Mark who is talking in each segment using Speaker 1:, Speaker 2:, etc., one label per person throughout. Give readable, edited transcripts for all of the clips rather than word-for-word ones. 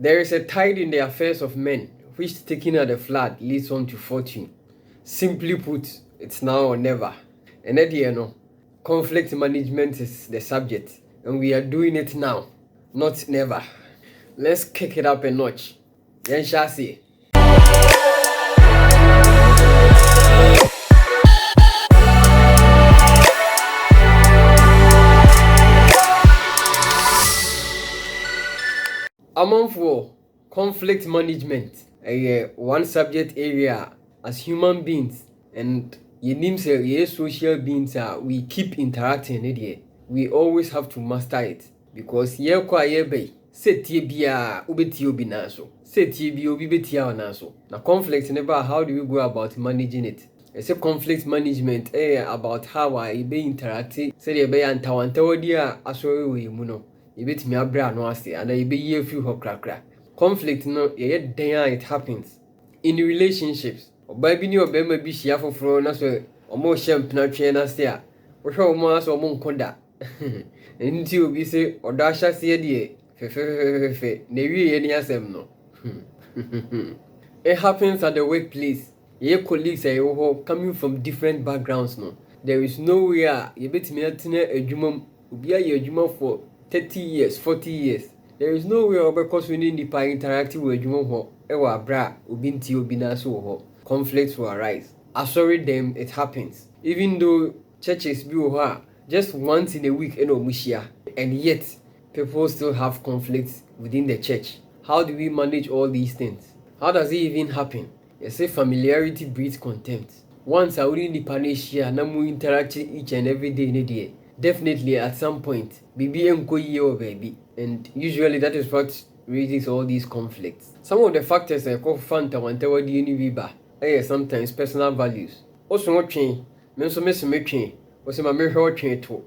Speaker 1: There is a tide in the affairs of men, which taking at the flood leads on to fortune. Simply put, it's now or never. And at the end, conflict management is the subject, and we are doing it now, not never. Let's kick it up a notch. Yen shall see. For conflict management, one subject area as human beings, and social beings we keep interacting in it. We always have to master it because setie bia ubeti obi naso setie bi obi betia onaso na conflict never. How do we go about managing it? I say conflict management about how I be interacting say dey be antawantawadi asori we mu no ebetimi abra no ase and ebe ye fi ho krakra. Conflict no it happens in relationships. Oba bi ni obema bi hia foforo na so omo hye na twe na se a wo hwe omo aso omo nkoda enti obi se odo ahya se de no. It happens at the workplace. Your colleagues are coming from different backgrounds. No, there is no way you bet me for 30 years, 40 years. There is no way because we need to interact with conflicts will arise. Sorry them, it happens. Even though churches be just once in a week, and yet people still have conflicts within the church. How do we manage all these things? How does it even happen? You say familiarity breeds contempt. Once I wouldn't the panacea, na mu interact each and every day in a day. Definitely at some point, baby. And usually that is what raises all these conflicts. Some of the factors I call fanta wantewa di viba. Sometimes personal values. Also what train, men so miss me train, was my mirror train too.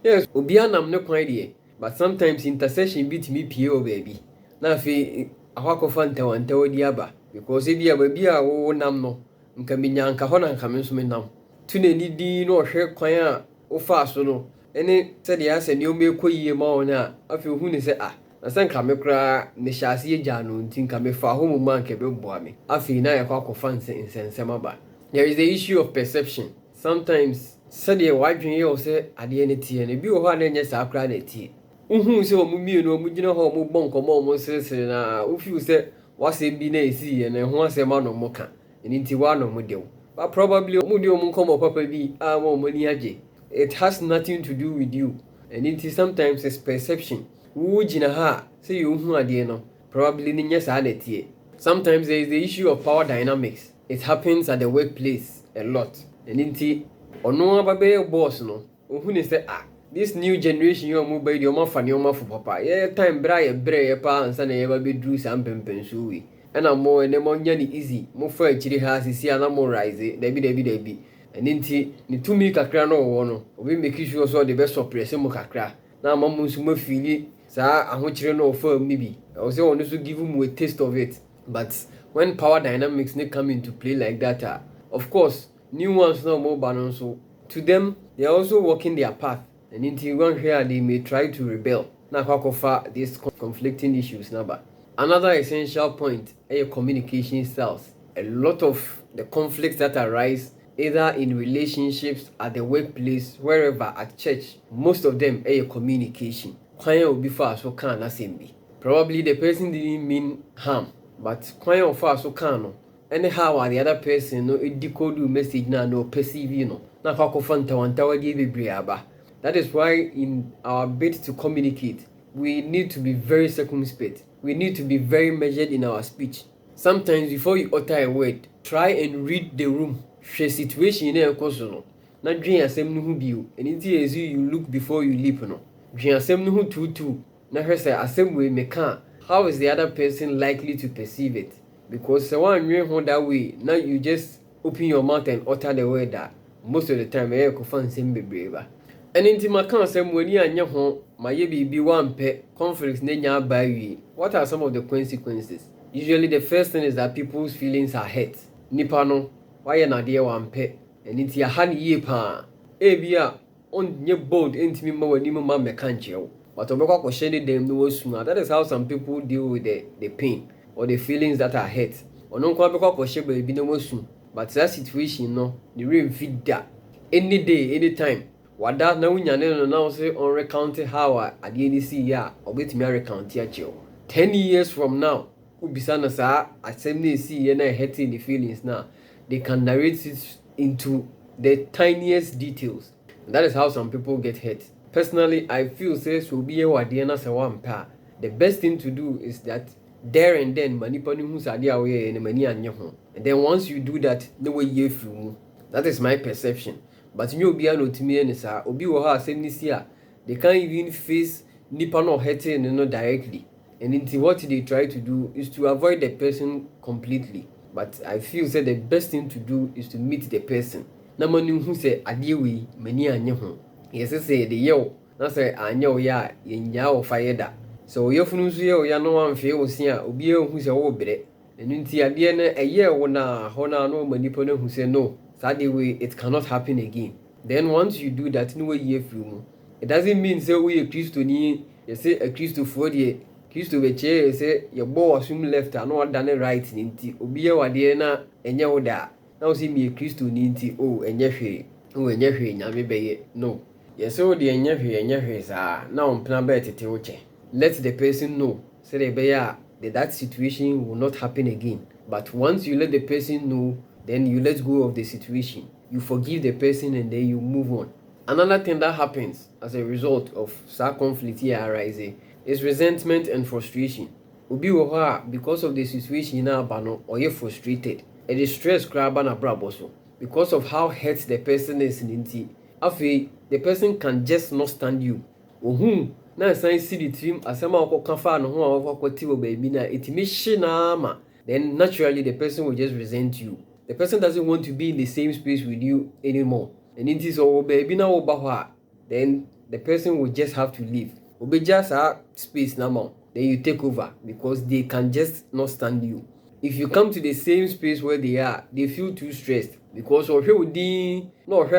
Speaker 1: Yes, Obianam no idea. But sometimes intercession beat me PO baby. Na fi ahwako fanta wantewa di aba. Because if you baby a wo nam no, nka minya nka ho na nka me so me nam. Tune ni di no hwe kwan a wo fa so no. Ene said ya se ni o me koyie ma wona afi hu ni se na se nka me kra me hyase agya no nti nka me fa ho mu man ke be boa me. Afi na yakwa kofa nsensem aba. There is the issue of perception. Sometimes said ye wadwen ye say ade ne tie ne bi wo ho na enye sa kra na tie. Uhu se omu mienu omu gina ho omu bonkomo omu sesere na ufi se wase bi na esi ye na ho asema no mo ka. Eni nti wa no mo dew. But probably omu de omu komo papa bi mo mo ni age. It has nothing to do with you. And it is sometimes it's perception. Ujina ha say you hu ade no. Probably ni nya sa na tie. Sometimes there is the issue of power dynamics. It happens at the workplace a lot. And inti ono ababe boss no. Ohu ni say this new generation you move by the fani for papa. Yeah, time bra ye pa ansa na ye ba be dru sam pempensu wi. And I'm more and more easy. Mo for chiri ha sisi ana mo rise. Debi. And inti ni tumi kakra no wo no. Obi make sure so the best suppress mo kakra. Na mamu nso mo feel sa ahochire no for me bi. I say one so give him a taste of it. But when power dynamics they come into play like that, of course, new ones no more ban so to them they are also walking their path. And until one here they may try to rebel. Now how these conflicting issues number. Another essential point are communication styles. A lot of the conflicts that arise either in relationships, at the workplace, wherever, at church, most of them are communication. Kwanya will be far so can be. Probably the person didn't mean harm, but kwanya of far so can. Anyhow, the other person no decode message na no perceive no. Na kwakofanta wantawa di bebriaba. That is why in our bid to communicate, we need to be very circumspect. We need to be very measured in our speech. Sometimes before you utter a word, try and read the room. Share situation in a no. Na dream asem no hu bio. Anything as you look before you leap no. Dream asem no hu tutu. Na hwe say asem we meka. How is the other person likely to perceive it? Because one dream hold that way. Now you just open your mouth and utter the word that most of the time I go find same bebreba. And into my concept when you and your home, my be one pet conflicts nenya by you. What are some of the consequences? Usually the first thing is that people's feelings are hurt. Nipano, why an idea one pet, and into your honey ye pa. Ebia on your boat into me more when you mamma can't you. but obekwa ko share them no wasu. That is how some people deal with the pain or the feelings that are hurt. Ono nko obekwa ko share baby no wasu. But that situation no, the real fit that any day, anytime. Wada na wunyane no now say on recount how ade ni see ya obetimi recount ya cheo. 10 years from now, ubisa na sa asem na see ye na hurting the feelings now. They can narrate it into the tiniest details. And that is how some people get hurt. Personally, I feel say so be a wade na se wampa. The best thing to do is that there and then manipa ni hu sade awe na mani anye ho. And then once you do that, no way ye fru. That is my perception. But you obi an otimi ni sa obi wo ha asem ni si a they can't even face nipa no hurting no directly. And into what they try to do is to avoid the person completely. But I feel say the best thing to do is to meet the person. Na manu hu say ade we mani anye ho. Yes say the yo na say anye o ya yenya o fire da. So yefunu so ye o ya no amfe o si a obi hu say wo bere. Enu nti ade na eye wo na ho na no manipo na hu say no. That way it cannot happen again. Then once you do that, no way you feel. It doesn't mean say we a Christian. You say a Christian for the Christo be che say your boy assume left and no done right ninti. Obi e wade na enye wo da. Now see me a Christian ninti oh enye hwe. Oh enye hwe nyame beye. No. Yes so the enye hwe sa na on plan be tete wo che. Let the person know say the beya that situation will not happen again. But once you let the person know, then you let go of the situation. You forgive the person and then you move on. Another thing that happens as a result of such conflict here arising is resentment and frustration. Obi wo ha because of the situation na abano or you frustrated. It is stress grab na braboso because of how hurt the person is ninti. Afi the person can just not stand you. Ohun na san see the team asema okoka fa no ho akokoti wo baby na etimi hye na ama. Then naturally the person will just resent you. The person doesn't want to be in the same space with you anymore. And it is oh baby na oba then the person will just have to leave. Obe just space now. Then you take over because they can just not stand you. If you come to the same space where they are, they feel too stressed because of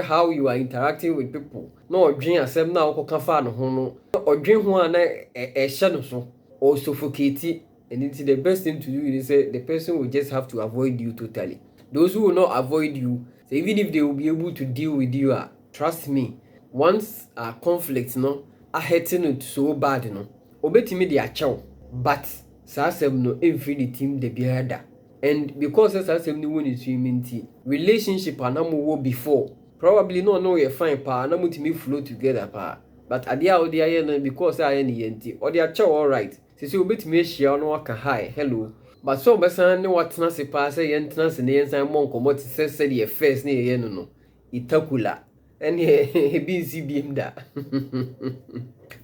Speaker 1: how you are interacting with people. No dream asem na okoka fa no ho no. Or dream ho na e no so or suffocate. And it's the best thing to do is say the person will just have to avoid you totally. Those who will not avoid you, so even if they will be able to deal with you, trust me, once conflict no are hurting it so bad no, obetimi dey achew, but sasem no every the team dey biada. And because sasem no won it relationship anamu before, probably no you fine pa anamu timi flow together pa. But adia odia no because I any yenti, or dey achew all right. Sisi obetimi ehia no aka hi, hello. But so besan ne watena se pa se ye ntena se ne yensan mon komot se the first ne ye no itakula and he be CBM da.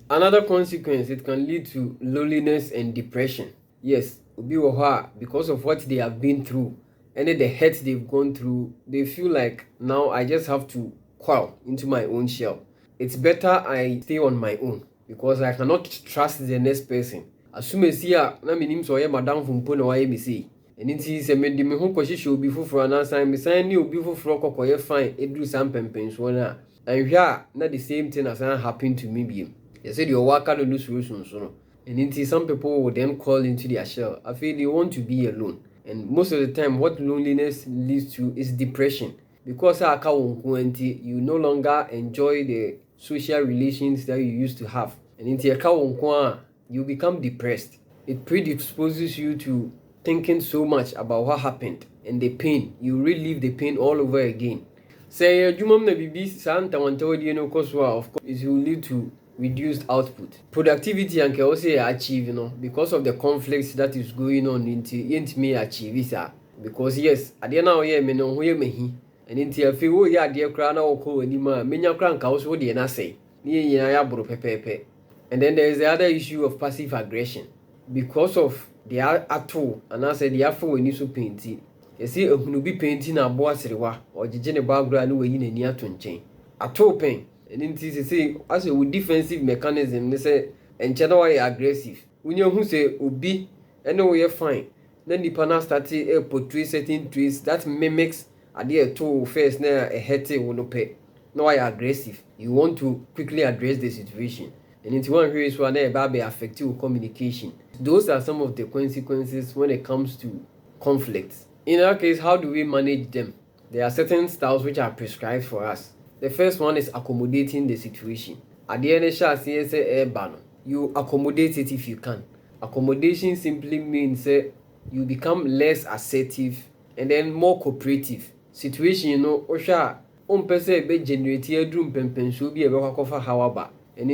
Speaker 1: Another consequence, it can lead to loneliness and depression. Yes, obi wo ha because of what they have been through and the hurt they've gone through, they feel like now I just have to crawl into my own shell. It's better I stay on my own because I cannot trust the next person. Assume si a na minim so ye madam fumpo na waye mi sei enti se me di me ho kwahihye obi foforo na san me san ni obi foforo kokoye fine eduru san pempenso na anhwe a na the same thing as happened to me biem. You said your worker no solution so no. And some people will then call into their shell. I feel they want to be alone. And most of the time what loneliness leads to is depression. Because you no longer enjoy the social relations that you used to have. And you become depressed. It predisposes you to thinking so much about what happened and the pain. You relive the pain all over again. Say of course it will lead to reduced output. Productivity and can also achieve, because of the conflicts that is going on into me achieve it. Because yes, at the end of me no me and into a few dear crown or call anima, many crank house would you say. Pepe. And then there is the other issue of passive aggression. Because of the atoll, and I said the afro when you so painting. You see, a be painting a boss or the general background way in a near to chain. Atoll pain. And then to say, as a defensive mechanism, they say, and channel aggressive. When you who say, Obi, and no way fine. Then the panel started portray certain traits that mimics a dear toe first near a heady will pay. No, I aggressive. You want to quickly address the situation. And into one way, so be affecting communication. Those are some of the consequences when it comes to conflicts. In our case, how do we manage them? There are certain styles which are prescribed for us. The first one is accommodating the situation. At the end of the you accommodate it if you can. Accommodation simply means you become less assertive and then more cooperative. Situation, Osha, person be generate a drum pempensu be a kofa however. And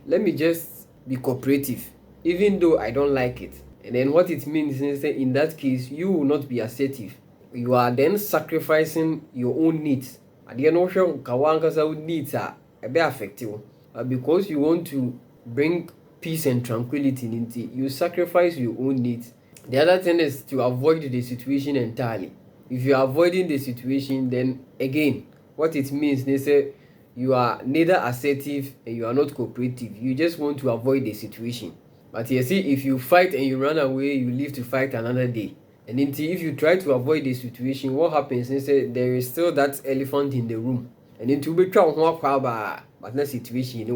Speaker 1: let me just be cooperative, even though I don't like it. And then what it means is that in that case, you will not be assertive. You are then sacrificing your own needs. At the end of the needs are a bit affected. Because you want to bring peace and tranquility into, you sacrifice your own needs. The other thing is to avoid the situation entirely. If you are avoiding the situation, then again, what it means is that you are neither assertive and you are not cooperative. You just want to avoid the situation. But you see, if you fight and you run away, you live to fight another day. And if you try to avoid the situation, what happens is that there is still that elephant in the room. And into be but not situation.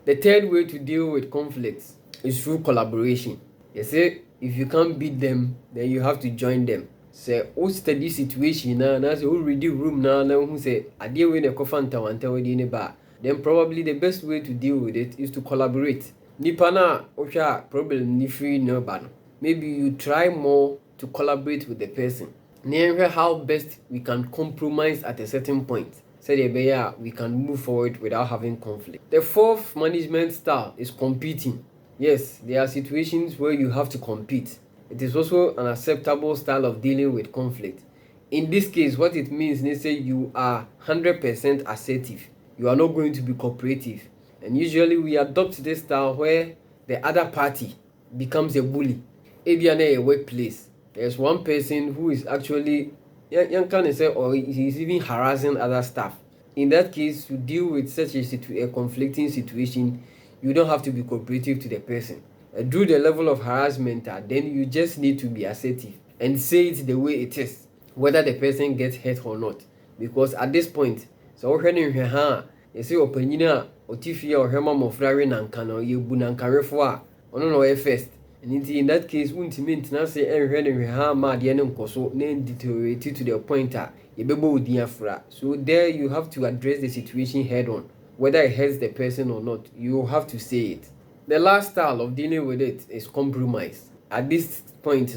Speaker 1: The third way to deal with conflicts is through collaboration. You see, if you can't beat them, then you have to join them. Say, who study situation now, say, who read the room now, who say, I deal with a cofanta, then probably the best way to deal with it is to collaborate. Nipana, Osha, problem ni free no ban. Maybe you try more to collaborate with the person. Near how best we can compromise at a certain point. So we can move forward without having conflict. The fourth management style is competing. Yes, there are situations where you have to compete. It is also an acceptable style of dealing with conflict. In this case, what it means is that you are 100% assertive. You are not going to be cooperative. And usually we adopt this style where the other party becomes a bully. If you are in a workplace, there's one person who is actually, or he's even harassing other staff. In that case, to deal with such a conflicting situation, you don't have to be cooperative to the person. Do the level of harassment, then you just need to be assertive and say it the way it is, whether the person gets hurt or not. Because at this point, so you say opinion otifia or hema mofrare nankano you bunankarefo a ono no first. And in that case, untimi ntina say enhwe ne ha ma de ne nkoso na deteriorate to the point yebebo odi afra. So there you have to address the situation head on. Whether it hurts the person or not, you have to say it. The last style of dealing with it is compromise. At this point,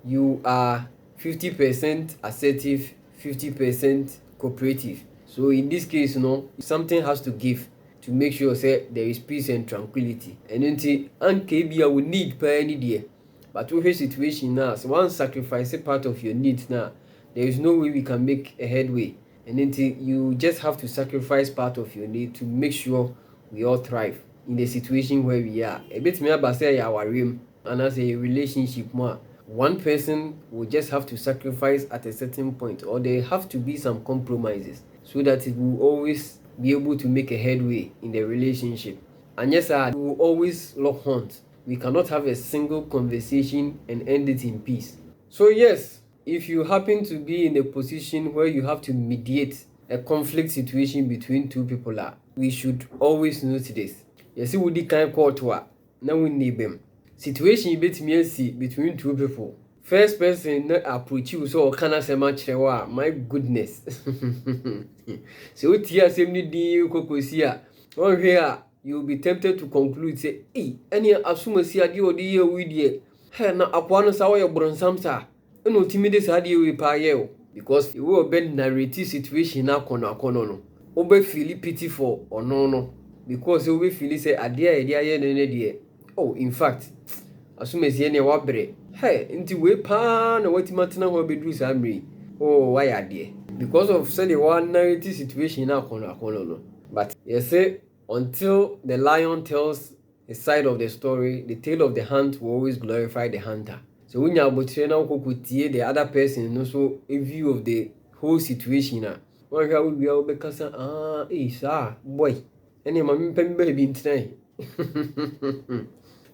Speaker 1: you are 50% assertive, 50% cooperative. So in this case, something has to give to make sure say there is peace and tranquility. And until KBA will need per any day. But with a situation now, so one sacrifice part of your needs now, there is no way we can make a headway. And until you just have to sacrifice part of your need to make sure we all thrive in the situation where we are. A bit me about say our room and as a relationship more. One person will just have to sacrifice at a certain point, or there have to be some compromises so that it will always be able to make a headway in the relationship. And yes, we will always lock horns. We cannot have a single conversation and end it in peace. So yes, if you happen to be in a position where you have to mediate a conflict situation between two people, we should always note this. You see, we can call to now we need them. Situation between two people. First person not approach you so can say much my goodness. So tia same ni di kokosia. One here you'll be tempted to conclude say, "Eh, any assume see ade odi ye we die. He na apoa no sa wo ye bronsam sa. Eno timide sa ade we pa ye o." Because you will be narrate situation na kono no. Obe feel pity for ono no. Because you will feel say ade ye ne die. Oh, in fact, assume see any wabre. Hey, inti we pa na watimatena ho bedu samri. Oh, why are there? Because of say the one narrative situation na kono no. But you say until the lion tells a side of the story, the tale of the hunt will always glorify the hunter. So when you are abotre the other person also a view of the whole situation na. One how we are be kasa sir boy. Any mama pembe be ntina.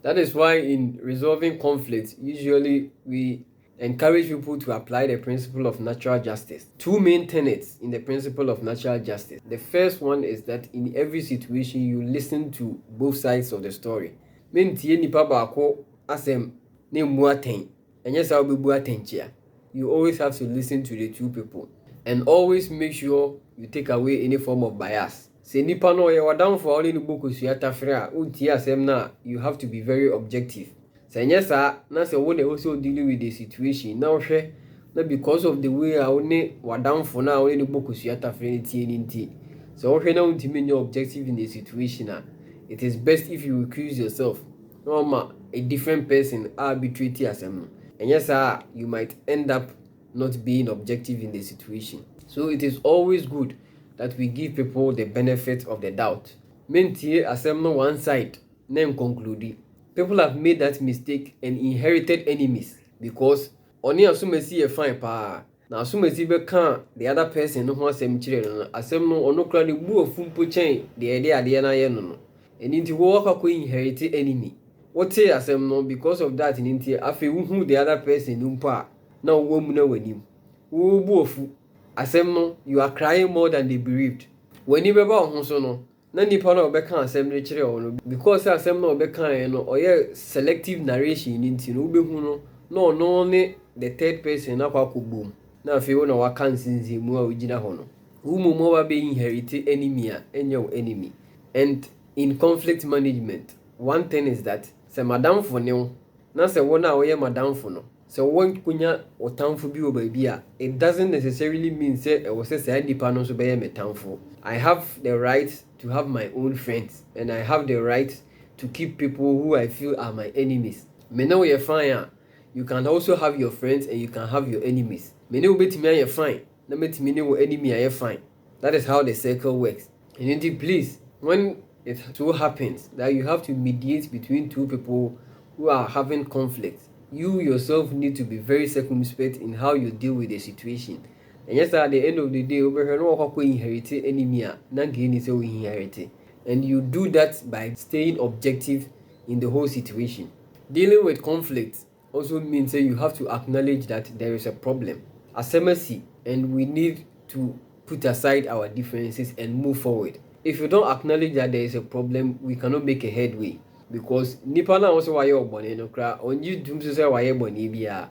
Speaker 1: That is why in resolving conflicts, usually we encourage people to apply the principle of natural justice. Two main tenets in the principle of natural justice. The first one is that in every situation you listen to both sides of the story. Mentie nipa baako asem na emu aten. Enye sa obebu atenchia. You always have to listen to the two people and always make sure you take away any form of bias. Se nipa no ye wadamfo only no book sua tafre a untie asem na, you have to be very objective. Se nye sa na se wo na also dealing with the situation na ohwe na because of the way a one wadamfo na only no book sua tafre ni tie ni nti. So ohwe na untimi nye objective in the situation it is best if you accuse yourself. No a different person arbitrate asem. And yes, you might end up not being objective in the situation. So it is always good that we give people the benefit of the doubt. Mentie asem no one side, then conclude. People have made that mistake and inherited enemies because oni asumesi e fine pa. Na asumesi be kan the other person no ho asem kire no asem no ono kra ne bu ofumpo chen de ade na ye no. Enti wo ka ko inherit enemy. What say asem no because of that nti afi who the other person numpa na wo mu na wanim wo bu ofu asem no you are crying more than they bereaved when you beba ho so no na nipa na obeka asem no kire wo no because asem no obeka no oye selective narration nti no obehu no ne the third person na kwa kobom na afi wo na waka nsinzi mu a ogina ho no wo mu mo ba be inherit enemy a enyo enemy. And in conflict management, one thing is that se madam for ne na se wona wo ye madam for no se won kunya otamfo bi obabi a it doesn't necessarily mean say e wo se say dipa no so be ye metamfo. I have the right to have my own friends and I have the right to keep people who I feel are my enemies. Me know you fine you can also have your friends and you can have your enemies. Me know betimi you fine na metimi ne wo enemy are fine. That is how the circle works. And indeed, please, when it so happens that you have to mediate between two people who are having conflict, you yourself need to be very circumspect in how you deal with the situation. And yes, at the end of the day, over inherit enemy, inherit. And you do that by staying objective in the whole situation. Dealing with conflict also means that you have to acknowledge that there is a problem, a semester, and we need to put aside our differences and move forward. If you don't acknowledge that there is a problem, we cannot make a headway because nipa na also why you born no kra on you dum say why you born bia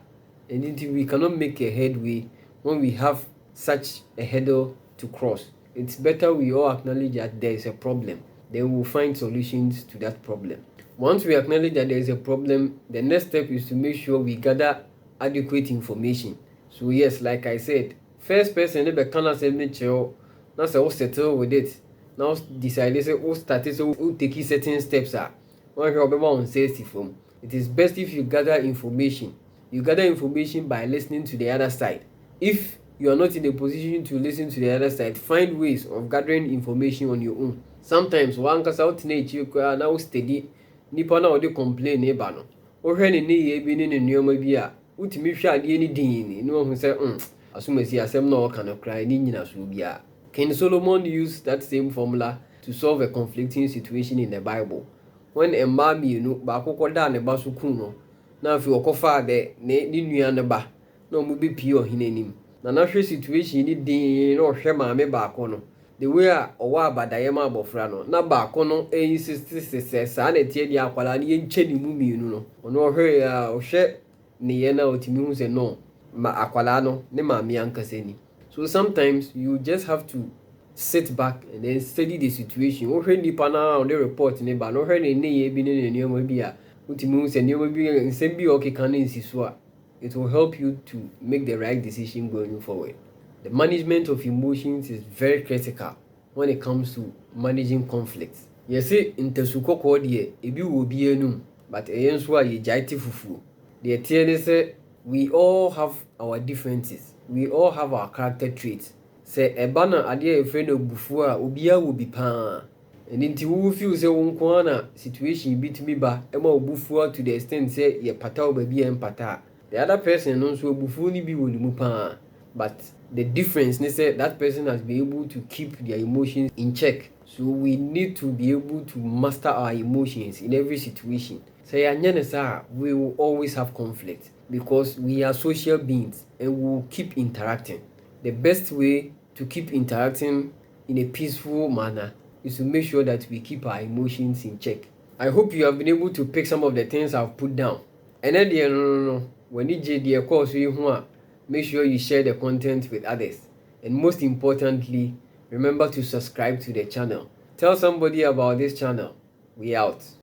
Speaker 1: and we cannot make a headway when we have such a hurdle to cross. It's better we all acknowledge that there is a problem, then we'll find solutions to that problem. Once we acknowledge that there is a problem, the next step is to make sure we gather adequate information. So yes, like I said, first person be can say me chill na say we settle with it. Now decide say we start so we take certain steps one on safety from. It is best if you gather information. You gather information by listening to the other side. If you are not in a position to listen to the other side, find ways of gathering information on your own. Sometimes one kasa outinate you now steady nipa na odi complain e ba no. Ohwe ne ye bi ne nneoma bi a utimi hwe ade ni din ni no hu say asumasi asem na o kan cry ni nyina so bia. King Solomon used that same formula to solve a conflicting situation in the Bible. When a man ba kokoda ne ba so kun no na afi okofa de ne nua ne ba na omo be pie ohinenim na na hwe situation ni din na ohwe maame ba ko no the way a owa abadaye ma abofra no na ba ko no insist sa na tie dia akwala ne yenche ni mu mienu no ono ohwe a ohwe ne ye na otimi hu se no ma akwala no ne maame ankasa ni. So sometimes you just have to sit back and then study the situation. Ohwe nipa na on the report ne ba no hwe ne ye bi ne nneoma bi a utimi hu se nneoma bi nsem bi okeka na nsiso a it will help you to make the right decision going forward. The management of emotions is very critical when it comes to managing conflicts. You see, intesukoko de ebi wo bi enum, but eyenso a ye jaiti fufu. The tiene say we all have our differences. We all have our character traits. Say eba na ade e friend obufu a obi a wo bi pa. And inti wo feel say won ko na situation bitimi ba e ma obufu to the extent say ye pata obabi en pata. The other person also obufu ni bi wo ni mu pa. But the difference is that person has been able to keep their emotions in check. So we need to be able to master our emotions in every situation. So we will always have conflict. because we are social beings and we will keep interacting. The best way to keep interacting in a peaceful manner is to make sure that we keep our emotions in check. I hope you have been able to pick some of the things I've put down. And then when you the course make sure you share the content with others. And most importantly, remember to subscribe to the channel. Tell somebody about this channel. We out.